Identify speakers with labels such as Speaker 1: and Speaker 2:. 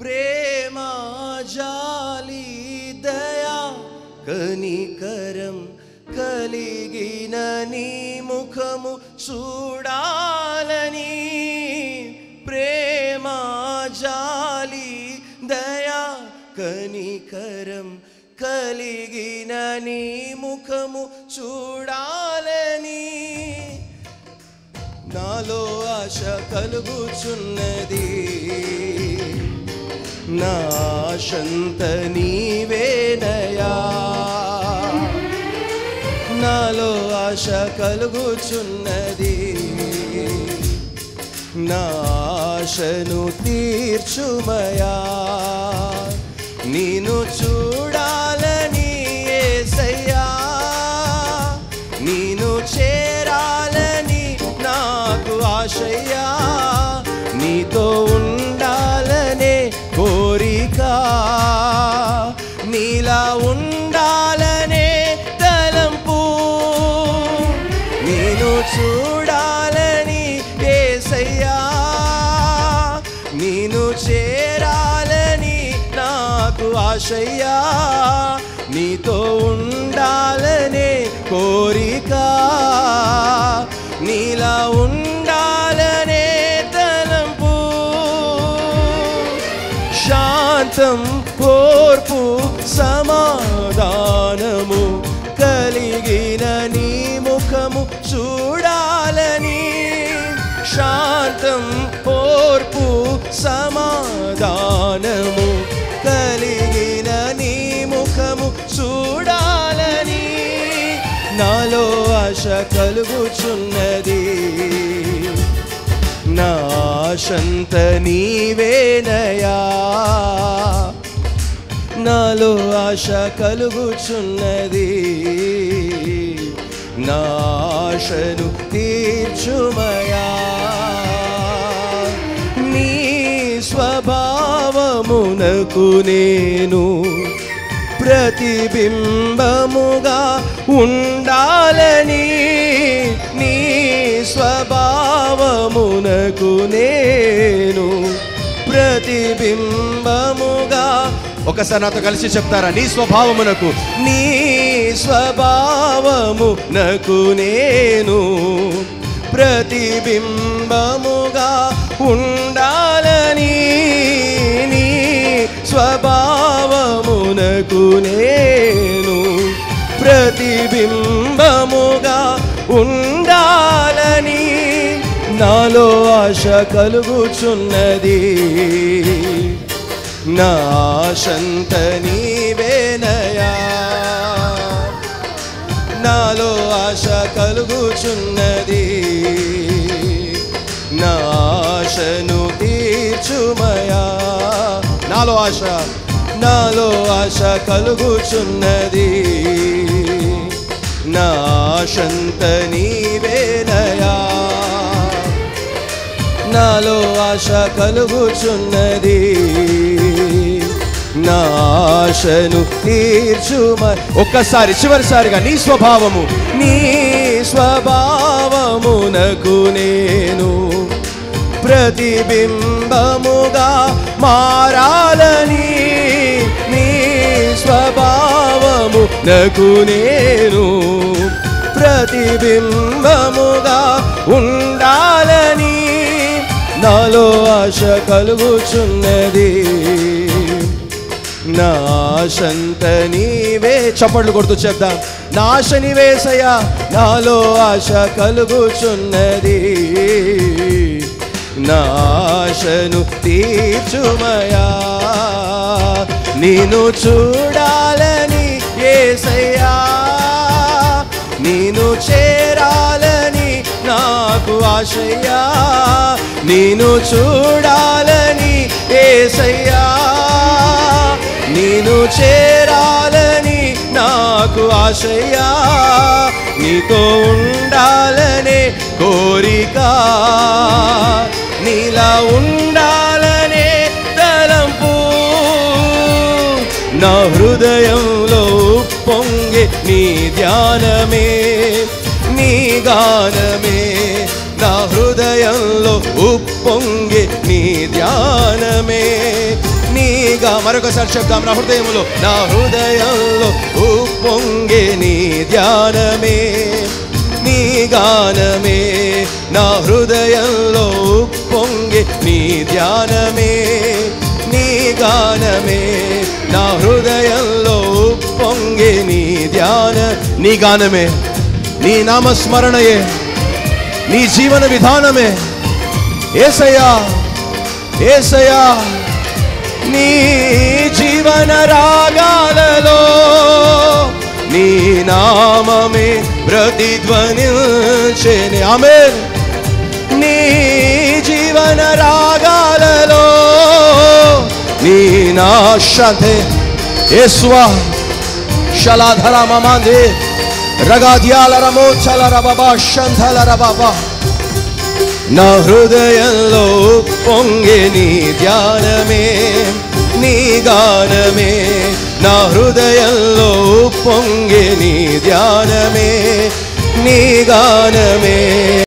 Speaker 1: ప్రేమ జాలి దయా కనికరం కలిగిన నీ ముఖము చూడాలని. ప్రేమ జాలి దయా కనికరం కలిగిన నీ ముఖము చూడాలని. నాలో ఆశ కలుగుచున్నది, నా ఆశంత నీవేనయా. నాలో ఆశ కలుగుచున్నది, నా ఆశను తీర్చుమయా. నిన్ను చూడాలని యేసయ్యా, నిన్ను చేరాలని నాకు ఆశయ్యా. నీతో ఉండాలనే కోరిక, నీలా ఉండాలనే తలంపు. నిన్ను చూడాలని యేసయ్యా, నిన్ను చేరాలని నాకు ఆశయ్యా. నీతో ఉండాలనే కోరిక, నీలా ఉండాలనే తలంపు. శాంతం ఓర్పు సమాధానము కలిగిన నీ ముఖము చూడాలని. శాంతం ఓర్పు సమాధానము కలిగిన నీ ముఖము చూడాలని. నాలో ఆశ కలుగుచున్నది, నా ఆశంత నీవేనయా. నాలో ఆశ కలుగుచున్నది, నా ఆశను తీర్చుమయా. నీ స్వభావమునకు నేను ప్రతిబింబముగా ఉండాలని. నీ స్వభావమునకు నేను ప్రతిబింబముగా. ఒకసారి నాతో కలిసి చెప్తారా? నీ స్వభావమునకు, నీ స్వభావమునకు నేను ప్రతిబింబముగా ఉండాలని. నీ స్వభావమునకు నేను ప్రతిబింబముగా ఉండాలని. నాలో ఆశ కలుగుచున్నది, నా ఆశంత నీవేనయా. నాలో ఆశ కలుగుచున్నది, నా ఆశను తీర్చుమయా. నాలో ఆశ, నాలో ఆశ కలుగుచున్నది, నా ఆశంత నీవేనయా. నాలో ఆశ కలుగుచున్నది, నా ఆశను తీర్చుమ. ఒక్కసారి చివరిసారిగా నీ స్వభావము, నీ స్వభావమునకు నేను ప్రతిబింబముగా మారాలని. నీ స్వభావమునకు నేను ప్రతిబింబముగా ఉండాలని. నాలో ఆశ కలుగుచున్నది, నా ఆశంత నీవే. చప్పట్లు కొడుతూ చెప్దాం, నా ఆశ నీవేసయ్యా. నాలో ఆశ కలుగుచున్నది, నా ఆశను తీర్చుమయా. నిన్ను చూడాలని యేసయ్యా, నిన్ను చేరాలని నాకు ఆశయ్యా. నిన్ను చూడాలని యేసయ్యా, నిన్ను చేరాలని నాకు ఆశయ్యా. నీతో ఉండాలనే కోరిక, నీలా ఉండాలనే తలంపు. నా హృదయంలో పొంగే నీ ధ్యానమే, నీ గానమే. నా హృదయంలో ఉప్పొంగే నీ ధ్యానమే, నీ మరొకసారి చెప్తాం. నా హృదయంలో ఉప్పొంగే నీ ధ్యానమే, నీ గానమే. నా హృదయంలో ఉప్పొంగే నీ ధ్యానమే, నీ గానమే. నా హృదయంలో ఉప్పొంగే నీ నీ గానమే, నీ నామస్మరణయే, నీ జీవన విధానమే. యేసయ్యా యేసయ్యా, నీ జీవన రాగాలలో నీ నామమే ప్రతిధ్వనించెను. ఆమేన్. నీ జీవన రాగాలలో నీ నాశతే యేసువా శలాధర మమాందే రగాద్యాల రమోచల రబాబా శంధల రబాబా. నా హృదయంలో పొంగే నీ ధ్యానమే, నీ గానమే. నా హృదయంలో పొంగే నీ ధ్యానమే, నీ గానమే.